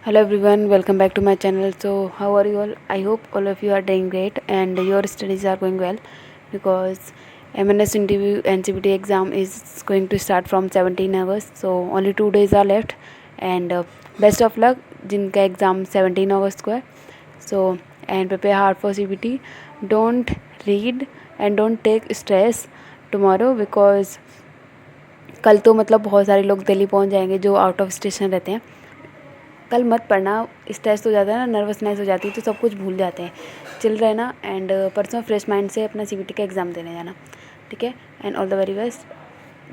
Hello everyone, welcome back to my channel. So how are you all? I hope all of you are doing great and your studies are going well, because MNS interview and CBT exam is going to start from 17 August. So only 2 days are left, and best of luck जिनका exam 17 अगस्त को है. So and prepare hard for CBT. Don't read and don't take stress tomorrow, because कल तो मतलब बहुत सारे लोग दिल्ली पहुंच जाएंगे जो आउट ऑफ स्टेशन रहते हैं. कल मत पढ़ना, स्ट्रेस हो जाता है ना, नर्वसनेस हो जाती है तो सब कुछ भूल जाते हैं. चिल रहना एंड परसों फ्रेश माइंड से अपना CBT का एग्ज़ाम देने जाना. ठीक है, and all the very best.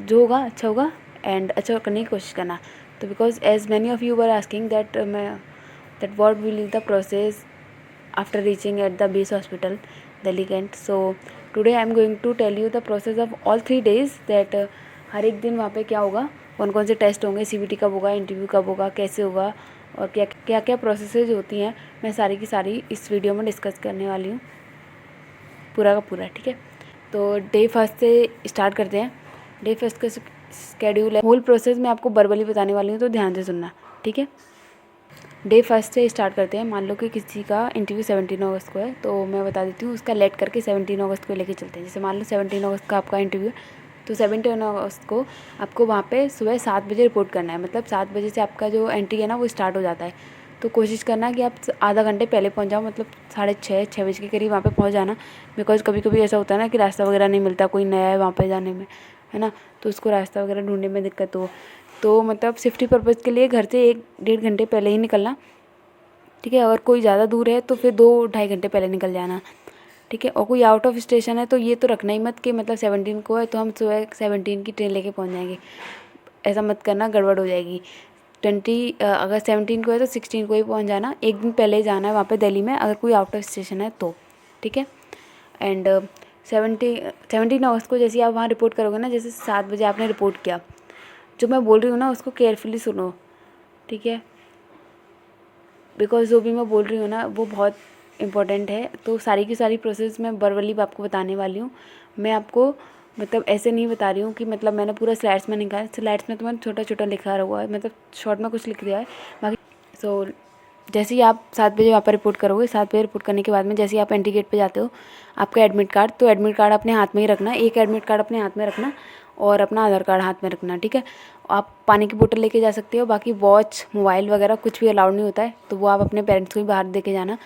जो होगा एंड अच्छा करने की कोशिश करना. तो because as many of you were asking that what will the process after reaching at the base hospital Delhi Kent. So today I am going to tell you the process of all 3 days that हर एक दिन वहाँ पे क्या होगा, कौन कौन से test होंगे, CBT कब होगा, इंटरव्यू कब होगा, कैसे होगा और क्या क्या प्रोसेसेज होती हैं, मैं सारी की सारी इस वीडियो में डिस्कस करने वाली हूँ, पूरा का पूरा. ठीक है, तो डे फर्स्ट से स्टार्ट करते हैं. डे फर्स्ट का स्केड्यूल है, होल प्रोसेस मैं आपको वर्बली बताने वाली हूँ, तो ध्यान से सुनना. ठीक है, डे फर्स्ट से स्टार्ट करते हैं. मान लो कि किसी का इंटरव्यू 17 अगस्त को है, तो मैं बता देती हूँ उसका लेट करके 17 अगस्त को लेके चलते हैं. जैसे मान लो 17 अगस्त का आपका इंटरव्यू है, तो 17 अगस्त को आपको वहाँ पे सुबह 7 बजे रिपोर्ट करना है. मतलब 7 बजे से आपका जो एंट्री है ना वो स्टार्ट हो जाता है. तो कोशिश करना कि आप आधा घंटे पहले पहुँच जाओ, मतलब 6:30 बजे के करीब वहाँ पे पहुँच जाना. बिकॉज कभी कभी ऐसा होता है ना कि रास्ता वगैरह नहीं मिलता, कोई नया है वहाँ पे जाने में, है ना, तो उसको रास्ता वगैरह ढूंढने में दिक्कत हो. तो मतलब सेफ्टी पर्पज़ के लिए घर से 1-1.5 घंटे पहले ही निकलना. ठीक है, अगर कोई ज़्यादा दूर है तो फिर 2-2.5 घंटे पहले निकल जाना. ठीक है, और कोई आउट ऑफ स्टेशन है तो ये तो रखना ही मत कि मतलब 17 को है तो हम सुबह 17 की ट्रेन लेके पहुंच जाएंगे. ऐसा मत करना, गड़बड़ हो जाएगी. अगर 17 को है तो 16 को ही पहुंच जाना. एक दिन पहले ही जाना है वहाँ पे दिल्ली में, अगर कोई आउट ऑफ स्टेशन है तो. ठीक है, एंड 17 अगस्त को जैसे आप वहाँ रिपोर्ट करोगे ना, जैसे 7 बजे आपने रिपोर्ट किया, जो मैं बोल रही हूँ ना उसको केयरफुली सुनो. ठीक है, बिकॉज जो भी मैं बोल रही हूँ ना वो बहुत इंपॉर्टेंट है. तो सारी की सारी प्रोसेस मैं वर्बली आपको बताने वाली हूँ. मैं आपको मतलब ऐसे नहीं बता रही हूँ कि मतलब मैंने पूरा स्लाइड्स में निकाला. स्लाइड्स में तो मैंने छोटा छोटा लिखा हुआ है, मतलब शॉर्ट में कुछ लिख दिया है बाकी. सो जैसे ही आप 7 बजे वहाँ पर रिपोर्ट करोगे, 7 बजे रिपोर्ट करने के बाद में जैसे ही आप एंट्री गेट पे जाते हो, आपका एडमिट कार्ड, तो एडमिट कार्ड अपने हाथ में ही रखना. एक एडमिट कार्ड अपने हाथ में रखना और अपना आधार कार्ड हाथ में रखना. ठीक है, आप पानी की बोतल लेके जा सकते हो, बाकी वॉच मोबाइल वगैरह कुछ भी अलाउड नहीं होता है, तो वो आप अपने पेरेंट्स को ही बाहर दे के जाना.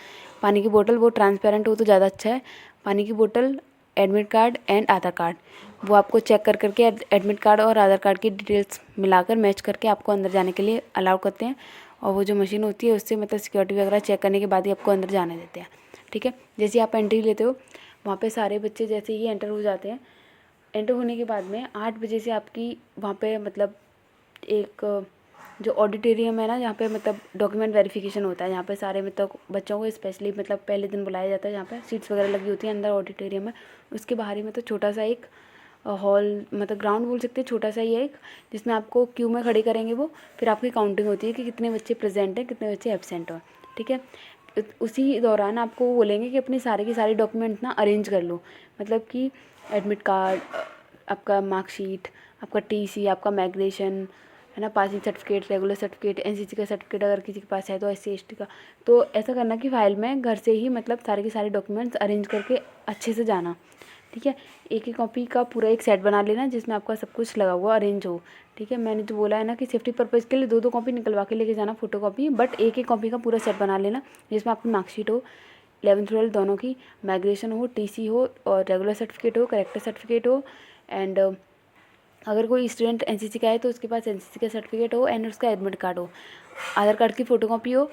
पानी की बोतल वो ट्रांसपेरेंट हो तो ज़्यादा अच्छा है. पानी की बोतल, admit card and Aadhaar card, वो आपको चेक करके एडमिट कार्ड और आधार कार्ड की डिटेल्स मिलाकर मैच करके आपको अंदर जाने के लिए अलाउ करते हैं. और वो जो मशीन होती है उससे मतलब सिक्योरिटी वगैरह चेक करने के बाद ही आपको अंदर जाने देते हैं. ठीक है, जैसे ही आप एंट्री लेते हो वहाँ पे सारे बच्चे जैसे ही एंटर हो जाते हैं. एंटर होने के बाद में 8 बजे से आपकी वहाँ पे मतलब एक जो ऑडिटोरियम है ना, जहाँ पे मतलब डॉक्यूमेंट वेरिफिकेशन होता है, जहाँ पे सारे मतलब बच्चों को स्पेशली मतलब पहले दिन बुलाया जाता है, जहाँ पे सीट्स वगैरह लगी होती हैं अंदर ऑडिटोरियम में. उसके बाहर ही मतलब छोटा सा एक हॉल, मतलब ग्राउंड बोल सकते हैं, छोटा सा ही है एक, जिसमें आपको क्यू में खड़े करेंगे वो. फिर आपकी काउंटिंग होती है कि कितने बच्चे प्रेजेंट हैं, कितने बच्चे एब्सेंट हो. ठीक है, उसी दौरान आपको वो बोलेंगे कि अपने सारे के सारे डॉक्यूमेंट ना अरेंज कर लो. मतलब कि एडमिट कार्ड, आपका मार्कशीट, आपका TC, आपका माइग्रेशन, है ना, passing certificate, regular certificate, NCC का सर्टिफिकेट अगर किसी के पास है तो SC ST का. तो ऐसा करना कि फाइल में घर से ही मतलब सारे के सारे डॉक्यूमेंट्स अरेंज करके अच्छे से जाना. ठीक है, एक कॉपी का पूरा एक सेट बना लेना जिसमें आपका सब कुछ लगा हुआ अरेंज हो. ठीक है, मैंने जो बोला है ना कि सेफ्टी पर्पज़ के लिए 2-2 कॉपी निकलवा के लेके जाना, फोटो कॉपी, बट एक कॉपी का पूरा सेट बना लेना जिसमें आपकी मार्कशीट हो, 11th-12th दोनों की, माइग्रेशन हो, TC हो और रेगुलर सर्टिफिकेट हो, करेक्टर सर्टिफिकेट हो. एंड अगर कोई स्टूडेंट NCC का है तो उसके पास NCC का सर्टिफिकेट हो एंड उसका एडमिट कार्ड हो, आधार कार्ड की फ़ोटोकॉपी हो,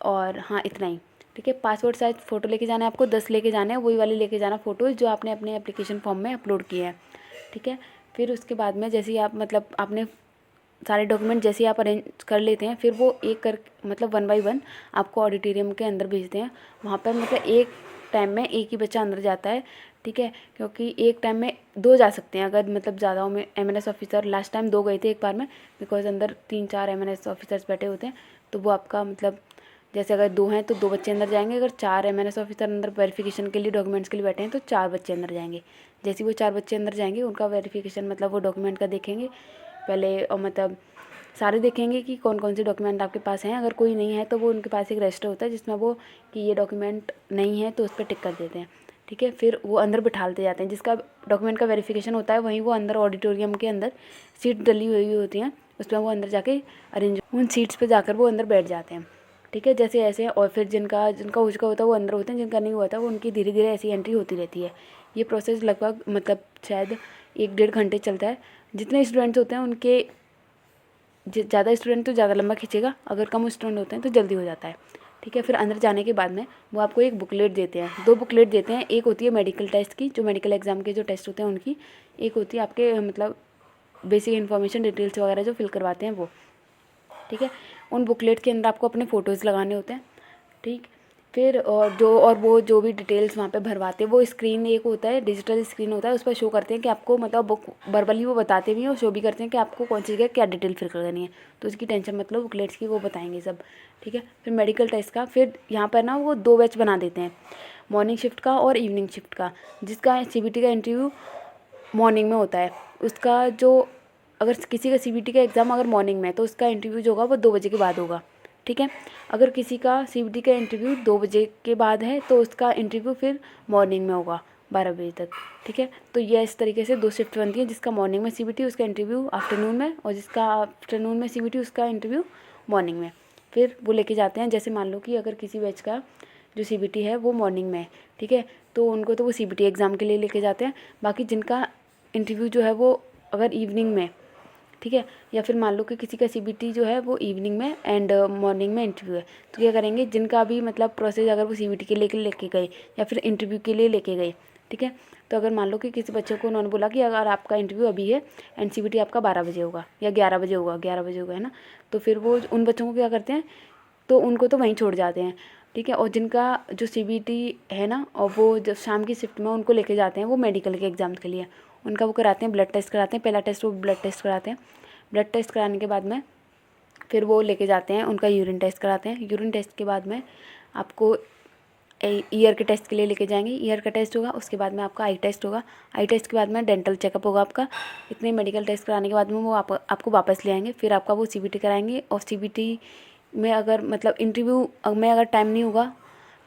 और हाँ इतना ही. ठीक है, पासपोर्ट साइज फ़ोटो लेके जाना है आपको, 10 लेके जाना है, वही वाले लेके जाना फ़ोटो जो आपने अपने एप्लीकेशन फॉर्म में अपलोड किए हैं. ठीक है, फिर उसके बाद में जैसे ही आप मतलब आपने सारे डॉक्यूमेंट जैसे ही आप अरेंज कर लेते हैं, फिर वो एक कर मतलब 1 बाय 1 आपको ऑडिटोरियम के अंदर भेजते हैं. वहाँ पर मतलब एक टाइम में एक ही बच्चा अंदर जाता है. ठीक है, क्योंकि एक टाइम में 2 जा सकते हैं अगर मतलब ज़्यादा हो. में MNS ऑफिसर लास्ट टाइम 2 गए थे एक बार में, बिकॉज अंदर 3-4 MNS ऑफिसर्स बैठे होते हैं. तो वो आपका मतलब जैसे अगर 2 हैं तो 2 बच्चे अंदर जाएंगे, अगर 4 MNS ऑफिसर अंदर वेरिफिकेशन के लिए डॉक्यूमेंट्स के लिए बैठे हैं तो 4 बच्चे अंदर जाएंगे. जैसे वो 4 बच्चे अंदर जाएंगे उनका वेरिफिकेशन मतलब वो डॉक्यूमेंट का देखेंगे पहले, और मतलब सारे देखेंगे कि कौन कौन से डॉक्यूमेंट आपके पास हैं। अगर कोई नहीं है तो वो उनके पास एक रजिस्टर होता है जिसमें वो कि ये डॉक्यूमेंट नहीं है तो उस पर टिक कर देते हैं, ठीक है। फिर वो अंदर बिठाते जाते हैं, जिसका डॉक्यूमेंट का वेरिफिकेशन होता है वहीं वो अंदर ऑडिटोरियम के अंदर सीट डली हुई होती हैं, उसमें वो अंदर जाके अरेंज उन सीट्स पे जाकर वो अंदर बैठ जाते हैं, ठीक है। जैसे ऐसे और फिर जिनका जिनका हो चुका होता है वो अंदर होते हैं, जिनका नहीं हुआ था वो उनकी धीरे धीरे ऐसी एंट्री होती रहती है। ये प्रोसेस लगभग मतलब शायद 1-1.5 घंटे चलता है। जितने स्टूडेंट्स होते हैं उनके ज़्यादा स्टूडेंट तो ज़्यादा लंबा खींचेगा, अगर कम स्टूडेंट होते हैं तो जल्दी हो जाता है, ठीक है। फिर अंदर जाने के बाद में वो आपको एक बुकलेट देते हैं, 2 बुकलेट देते हैं। एक होती है मेडिकल टेस्ट की, जो मेडिकल एग्जाम के जो टेस्ट होते हैं उनकी। एक होती है आपके मतलब बेसिक इन्फॉर्मेशन डिटेल्स वगैरह जो फिल करवाते हैं वो, ठीक है। उन बुकलेट के अंदर आपको अपने फ़ोटोज़ लगाने होते हैं, ठीक। फिर और वो जो भी डिटेल्स वहाँ पे भरवाते हैं वो स्क्रीन एक होता है, डिजिटल स्क्रीन होता है, उस पर शो करते हैं कि आपको मतलब बुक वर्बली वो बताते भी हैं और शो भी करते हैं कि आपको कौन सी जगह क्या डिटेल फिल करनी है। तो उसकी टेंशन मतलब बुकलेट्स की वो बताएंगे सब, ठीक है। फिर मेडिकल टेस्ट का फिर यहाँ पर ना वो 2 बैच बना देते हैं, मॉर्निंग शिफ्ट का और इवनिंग शिफ्ट का। जिसका CBT का इंटरव्यू मॉर्निंग में होता है, उसका जो अगर किसी का CBT का एग्ज़ाम अगर मॉर्निंग में है तो उसका इंटरव्यू जो होगा वो 2 बजे के बाद होगा, ठीक है। अगर किसी का CBT का इंटरव्यू 2 बजे के बाद है तो उसका इंटरव्यू फिर मॉर्निंग में होगा 12 बजे तक, ठीक है। तो ये इस तरीके से 2 शिफ्ट बनती है, जिसका मॉर्निंग में CBT उसका इंटरव्यू आफ्टरनून में, और जिसका आफ्टरनून में CBT उसका इंटरव्यू मॉर्निंग में। फिर वो लेके जाते हैं, जैसे मान लो कि अगर किसी बैच का जो CBT है वो मॉर्निंग में है, ठीक है, तो उनको तो वो CBT एग्ज़ाम के लिए लेके जाते हैं। बाकी जिनका इंटरव्यू जो है वो अगर इवनिंग में, ठीक है, या फिर मान लो कि किसी का CBT जो है वो इवनिंग में एंड मॉर्निंग में इंटरव्यू है, तो क्या करेंगे, जिनका भी मतलब प्रोसेस अगर वो CBT के लेके गए या फिर इंटरव्यू के लिए लेके गए, ठीक है। तो अगर मान लो कि किसी बच्चे को उन्होंने बोला कि अगर आपका इंटरव्यू अभी है एंड CBT आपका 12 बजे होगा या 11 बजे होगा, 11 बजे होगा, है ना, तो फिर वो उन बच्चों को क्या करते हैं, तो उनको तो वहीं छोड़ जाते हैं, ठीक है। और जिनका जो CBT है ना, और वो जब शाम की शिफ्ट में उनको लेके जाते हैं वो मेडिकल के एग्ज़ाम के लिए, उनका वो कराते हैं, ब्लड टेस्ट कराते हैं। पहला टेस्ट वो ब्लड टेस्ट कराते हैं, ब्लड टेस्ट कराने के बाद में फिर वो लेके जाते हैं उनका यूरिन टेस्ट कराते हैं। यूरिन टेस्ट के बाद में आपको ईयर के टेस्ट के लिए लेके जाएंगे, ईयर का टेस्ट होगा, उसके बाद में आपका आई टेस्ट होगा, आई टेस्ट के बाद में डेंटल चेकअप होगा आपका। इतने मेडिकल टेस्ट कराने के बाद में वो आपको वापस ले आएंगे, फिर आपका वो CBT कराएंगे। और CBT में अगर मतलब इंटरव्यू में अगर टाइम नहीं होगा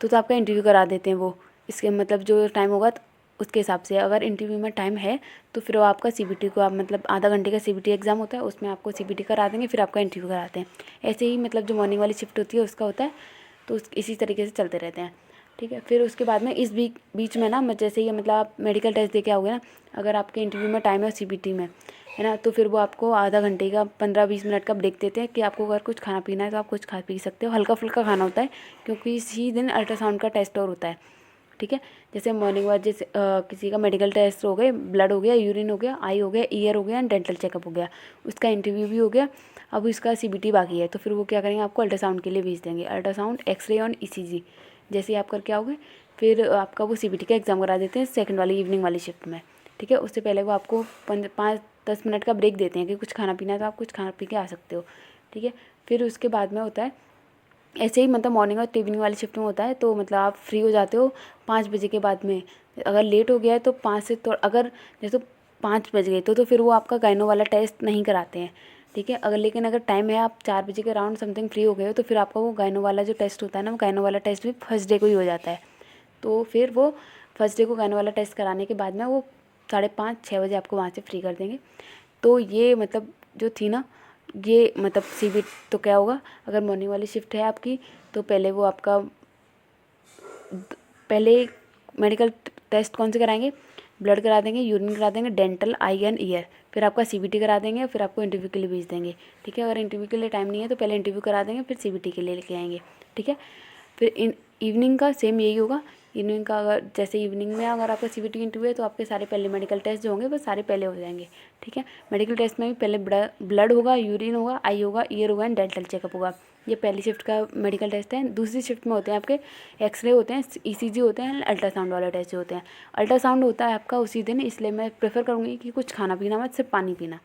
तो आपका इंटरव्यू करा देते हैं वो, इसके मतलब जो टाइम होगा उसके हिसाब से। अगर इंटरव्यू में टाइम है तो फिर वो आपका CBT को आप मतलब आधा घंटे का CBT एग्ज़ाम होता है, उसमें आपको CBT करा देंगे, फिर आपका इंटरव्यू कराते हैं। ऐसे ही मतलब जो मॉर्निंग वाली शिफ्ट होती है उसका होता है, तो इसी तरीके से चलते रहते हैं, ठीक है। फिर उसके बाद में इस बीच में ना जैसे ये मतलब आप मेडिकल टेस्ट दे के आओगे ना, अगर आपके इंटरव्यू में टाइम है CBT में, है ना, तो फिर वो आपको आधा घंटे का 15-20 मिनट का ब्रेक देते हैं कि आपको अगर कुछ खाना पीना है तो आप कुछ खा पी सकते हो। हल्का फुल्का खाना होता है क्योंकि इसी दिन अल्ट्रासाउंड का टेस्ट और होता है, ठीक है। जैसे मॉर्निंग वॉक, जैसे किसी का मेडिकल टेस्ट हो गए, ब्लड हो गया, यूरिन हो गया, आई हो गया, ईयर हो गया एंड डेंटल चेकअप हो गया, उसका इंटरव्यू भी हो गया। अब इसका CBT बाकी है, तो फिर वो क्या करेंगे, आपको अल्ट्रासाउंड के लिए भेज देंगे, अल्ट्रासाउंड, एक्सरे और ECG। जैसे ही आप करके आओगे फिर आपका वो CBT का एग्ज़ाम करा देते हैं सेकंड वाली इवनिंग वाली शिफ्ट में, ठीक है। उससे पहले वो आपको 5-10 मिनट का ब्रेक देते हैं कि कुछ खाना पीना है तो आप कुछ खाना पी के आ सकते हो, ठीक है। फिर उसके बाद में होता है ऐसे ही मतलब मॉर्निंग और इवनिंग वाली शिफ्ट में होता है, तो मतलब आप फ्री हो जाते हो 5 बजे के बाद में। अगर लेट हो गया है तो 5 से तो अगर जैसे 5 बज गए तो फिर वो आपका गाइनो वाला टेस्ट नहीं कराते हैं, ठीक है। लेकिन अगर टाइम है, आप 4 बजे के अराउंड समथिंग फ्री हो गए हो, तो फिर आपका वो गाइनो वाला जो टेस्ट होता है ना, वो गाइनो वाला टेस्ट भी फर्स्ट डे को ही हो जाता है। तो फिर वो फर्स्ट डे को गाइनो वाला टेस्ट कराने के बाद में वो 5:30-6 बजे आपको वहाँ से फ्री कर देंगे। तो ये मतलब जो थी ना, ये मतलब CBT तो क्या होगा, अगर मॉर्निंग वाली शिफ्ट है आपकी तो पहले वो आपका पहले मेडिकल टेस्ट कौन से कराएंगे, ब्लड करा देंगे, यूरिन करा देंगे, डेंटल, आई एंड ईयर, फिर आपका CBT करा देंगे, फिर आपको इंटरव्यू के लिए भेज देंगे, ठीक है। अगर इंटरव्यू के लिए टाइम नहीं है तो पहले इंटरव्यू करा देंगे, फिर CBT के लिए लेके आएंगे, ठीक है। फिर इवनिंग का सेम यही होगा। इवनिंग का अगर जैसे इवनिंग में अगर आपका CBT इंटरव्यू है तो आपके सारे पहले मेडिकल टेस्ट जो होंगे वो सारे पहले हो जाएंगे, ठीक है। मेडिकल टेस्ट में भी पहले ब्लड होगा, यूरिन होगा, आई होगा, ईयर होगा एंड डेंटल चेकअप होगा। ये पहली शिफ्ट का मेडिकल टेस्ट है। दूसरी शिफ्ट में होते हैं आपके एक्सरे होते हैं, ECG होते हैं, अल्ट्रासाउंड वाले टेस्ट होते हैं। अल्ट्रासाउंड होता है आपका उसी दिन, इसलिए मैं प्रेफर करूँगी कि कुछ खाना पीना मत, सिर्फ पानी पीना,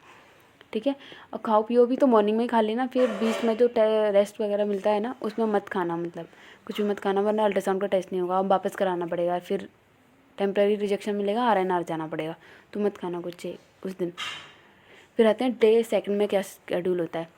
ठीक है। और खाओ पियो भी तो मॉर्निंग में ही खा लेना, फिर बीच में जो रेस्ट वगैरह मिलता है ना उसमें मत खाना, मतलब कुछ भी मत खाना, वरना अल्ट्रासाउंड का टेस्ट नहीं होगा, अब वापस कराना पड़ेगा, फिर टेम्प्रेरी रिजेक्शन मिलेगा, RNR जाना पड़ेगा, तो मत खाना कुछ उस दिन। फिर आते हैं डे सेकंड में क्या शेड्यूल होता है।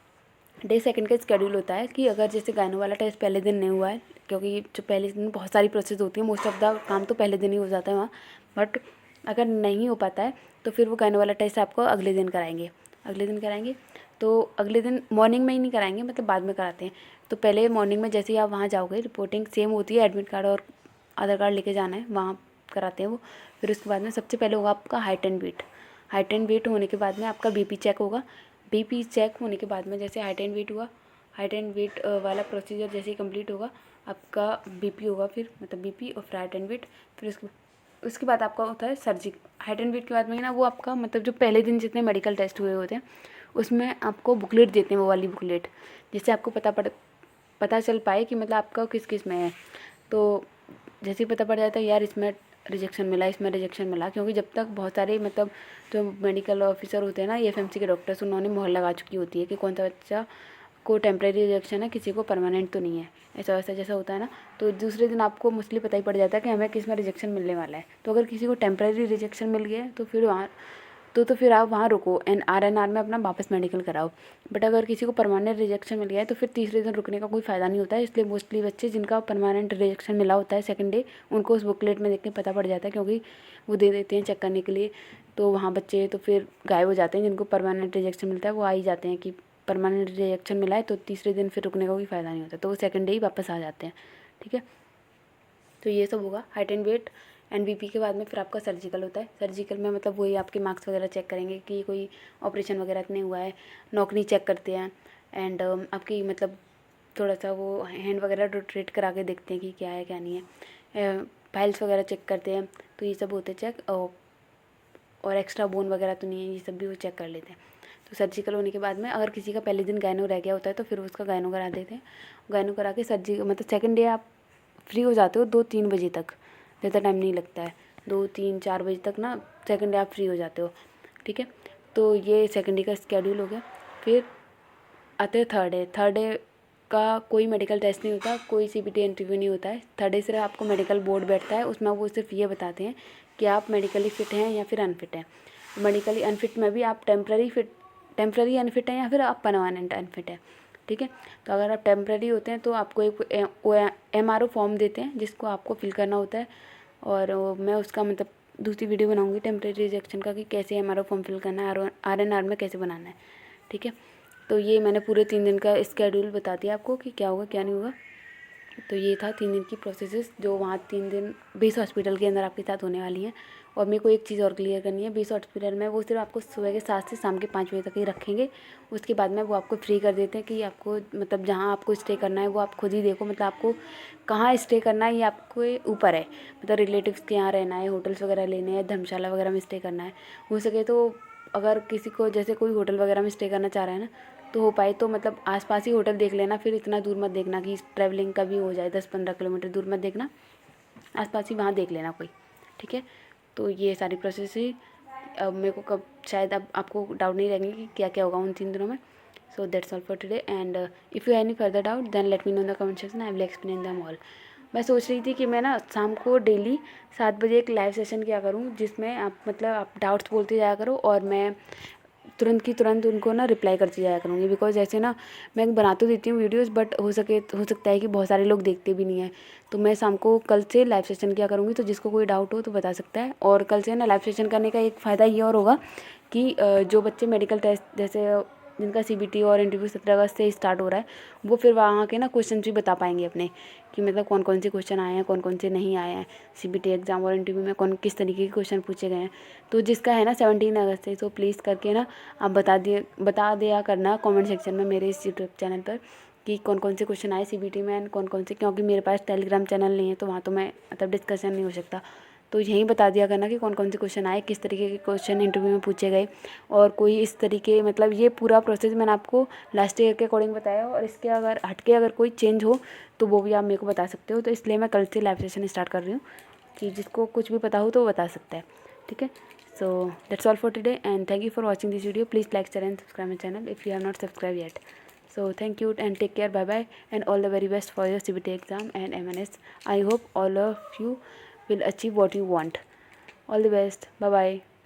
डे सेकंड का स्केड्यूल होता है कि अगर जैसे गायनो वाला टेस्ट पहले दिन नहीं हुआ है, क्योंकि जो पहले दिन बहुत सारी प्रोसेस होती है, मोस्ट ऑफ द काम तो पहले दिन ही हो जाता है वहाँ, बट अगर नहीं हो पाता है तो फिर वो गायनो वाला टेस्ट आपको अगले दिन कराएंगे। तो अगले दिन मॉर्निंग में ही नहीं कराएंगे, मतलब बाद में कराते हैं। तो पहले मॉर्निंग में जैसे ही आप वहाँ जाओगे, रिपोर्टिंग सेम होती है, एडमिट कार्ड और आधार कार्ड लेके जाना है, वहाँ कराते हैं वो। फिर उसके बाद में सबसे पहले होगा आपका हाइट एंड वेट होने के बाद में आपका बीपी चेक होगा। बीपी चेक होने के बाद में जैसे हाइट एंड वेट हुआ, हाइट एंड वेट वाला प्रोसीजर जैसे ही कंप्लीट होगा, आपका बीपी होगा, फिर मतलब बीपी और फिर हाइट एंड वेट। फिर उसके बाद आपका होता है हाइट एंड वेट के बाद में ना वो आपका मतलब जो पहले दिन जितने मेडिकल टेस्ट हुए होते हैं उसमें आपको बुकलेट देते हैं, वो वाली बुकलेट, जिससे आपको पता चल पाए कि मतलब आपका किस किस में है। तो जैसे ही पता पड़ जाता है यार इसमें रिजेक्शन मिला, क्योंकि जब तक बहुत सारे मतलब जो मेडिकल ऑफिसर होते हैं ना, एफएमसी के डॉक्टर्स, उन्होंने मोहर लगा चुकी होती है कि कौन सा बच्चा को टेम्प्रेरी रिजेक्शन है, किसी को परमानेंट तो नहीं है, ऐसा वैसा जैसा होता है ना। तो दूसरे दिन आपको मोस्टली पता ही पड़ जाता है कि हमें किस में रिजेक्शन मिलने वाला है। तो अगर किसी को टेम्प्रेरी रिजेक्शन मिल गया है तो फिर वहाँ फिर आप वहाँ रुको एंड आरएनआर में अपना वापस मेडिकल कराओ। बट अगर किसी को परमानेंट रिजेक्शन मिल गया है तो फिर तीसरे दिन रुकने का कोई फ़ायदा नहीं होता है। इसलिए मोस्टली बच्चे जिनका परमानेंट रिजेक्शन मिला होता है सेकंड डे, उनको उस बुकलेट में देख के पता पड़ जाता है, क्योंकि वो दे देते हैं चेक करने के लिए। तो वहाँ बच्चे तो फिर गायब हो जाते हैं, जिनको परमानेंट रिजेक्शन मिलता है वो आ ही जाते हैं कि परमानेंट रिजेक्शन मिला है, तो तीसरे दिन फिर रुकने का कोई फ़ायदा नहीं होता, तो वो सेकंड डे ही वापस आ जाते हैं। ठीक है, तो ये सब होगा height and weight and BP के बाद में फिर आपका सर्जिकल होता है। सर्जिकल में मतलब वही आपके मार्क्स वगैरह चेक करेंगे कि कोई ऑपरेशन वगैरह नहीं हुआ है, नौकरी चेक करते हैं एंड आपकी मतलब थोड़ा सा वो हैंड वगैरह रोटेट करा के देखते हैं कि क्या है क्या नहीं है, फाइल्स वगैरह चेक करते हैं। तो ये सब होते चेक, और एक्स्ट्रा बोन वगैरह तो नहीं है, ये सब भी वो चेक कर लेते हैं। तो सर्जिकल होने के बाद में अगर किसी का पहले दिन गायनो रह गया होता है तो फिर उसका गायनो करा देते हैं। गायनो करा के मतलब सेकंड डे आप फ्री हो जाते हो 2-3 बजे तक, ज़्यादा टाइम नहीं लगता है, 2-3-4 बजे तक ना सेकंड डे आप फ्री हो जाते हो। ठीक है, तो ये सेकंड डे का स्केड्यूल हो गया। फिर आते हैं थर्ड डे का कोई मेडिकल टेस्ट नहीं होता, कोई सीबीटी इंटरव्यू नहीं होता है। थर्ड डे सिर्फ आपको मेडिकल बोर्ड बैठता है, उसमें वो सिर्फ ये बताते हैं कि आप मेडिकली फ़िट हैं या फिर अनफिट हैं। मेडिकली अनफिट में भी आप टेम्प्रेरी अनफिट हैं या फिर आप परमानेंट अनफिट हैं। ठीक है, तो अगर आप टेम्प्रेरी होते हैं तो आपको एक MRO फॉर्म देते हैं जिसको आपको फिल करना होता है, और मैं उसका मतलब दूसरी वीडियो बनाऊंगी टेम्प्रेरी रिजेक्शन का कि कैसे MRO फॉर्म फिल करना है, RNR में कैसे बनाना है। ठीक है, तो ये मैंने पूरे 3 दिन का स्केड्यूल बता दिया आपको कि क्या होगा क्या नहीं होगा। तो ये था 3 दिन की प्रोसेसेस जो वहाँ 3 दिन बीस हॉस्पिटल के अंदर आपके साथ होने वाली हैं। और मेरे को एक चीज़ और क्लियर करनी है, बीस हॉस्पिटल में वो सिर्फ आपको सुबह के 7 से शाम के 5 बजे तक ही रखेंगे। उसके बाद में वो आपको फ्री कर देते हैं कि आपको मतलब जहाँ आपको स्टे करना है वो आप खुद ही देखो, मतलब आपको कहाँ स्टे करना है ये आपको ऊपर है, मतलब रिलेटिव्स के यहाँ रहना है, होटल्स वगैरह लेने हैं, धर्मशाला वगैरह में स्टे करना है। हो सके तो अगर किसी को जैसे कोई होटल वगैरह में स्टे करना चाह रहा है ना, तो हो पाए तो मतलब आसपास ही होटल देख लेना, फिर इतना दूर मत देखना कि ट्रैवलिंग का भी हो जाए, 10-15 किलोमीटर दूर मत देखना, आसपास ही वहाँ देख लेना कोई। ठीक है, तो ये सारी प्रोसेस ही अब मेरे को कब शायद अब आपको डाउट नहीं रहेंगे कि क्या क्या होगा उन 3 दिनों में। So that's all for today and if you any further doubt then let me know in the comment section, I will explain them all. मैं सोच रही थी कि मैं ना शाम को डेली 7 बजे एक लाइव सेशन किया करूँ, जिसमें आप मतलब आप डाउट्स बोलते जाया करो और मैं तुरंत की तुरंत उनको ना रिप्लाई करती जाया करूँगी। बिकॉज ऐसे ना मैं बना तो देती हूँ वीडियोज़, बट हो सकता है कि बहुत सारे लोग देखते भी नहीं हैं। तो मैं शाम को कल से लाइव सेशन किया करूँगी, तो जिसको कोई डाउट हो तो बता सकता है। और कल से ना लाइव सेशन करने का एक फ़ायदा ये और होगा कि जो बच्चे मेडिकल टेस्ट जैसे जिनका सीबीटी और इंटरव्यू 17 अगस्त से स्टार्ट हो रहा है, वो फिर वहाँ के ना क्वेश्चन भी बता पाएंगे अपने कि मतलब कौन कौन से क्वेश्चन आए हैं, कौन कौन से नहीं आए हैं सीबीटी एग्ज़ाम और इंटरव्यू में, कौन किस तरीके के क्वेश्चन पूछे गए हैं। तो जिसका है ना 17 अगस्त से, तो प्लीज़ करके ना आप बता दिया करना कमेंट सेक्शन में मेरे इस यूट्यूब चैनल पर कि कौन कौन से क्वेश्चन आए सीबीटी में एंड कौन कौन से, क्योंकि मेरे पास टेलीग्राम चैनल नहीं है तो वहाँ तो मैं मतलब डिस्कशन नहीं हो सकता। तो यहीं बता दिया करना कि कौन कौन से क्वेश्चन आए, किस तरीके के क्वेश्चन इंटरव्यू में पूछे गए, और कोई इस तरीके मतलब ये पूरा प्रोसेस मैंने आपको लास्ट ईयर के अकॉर्डिंग बताया, और इसके अगर हटके अगर कोई चेंज हो तो वो भी आप मेरे को बता सकते हो। तो इसलिए मैं कल से लाइव सेशन स्टार्ट कर रही हूँ कि जिसको कुछ भी पता हो तो वो बता सकता है। ठीक है, so that's all for today and thank you for watching this video. Please like, share and subscribe my channel if you have not subscribed yet. So thank you and take care, bye bye, and all the very best for your CBT exam and MNS. I hope all of you will achieve what you want. All the best, bye bye.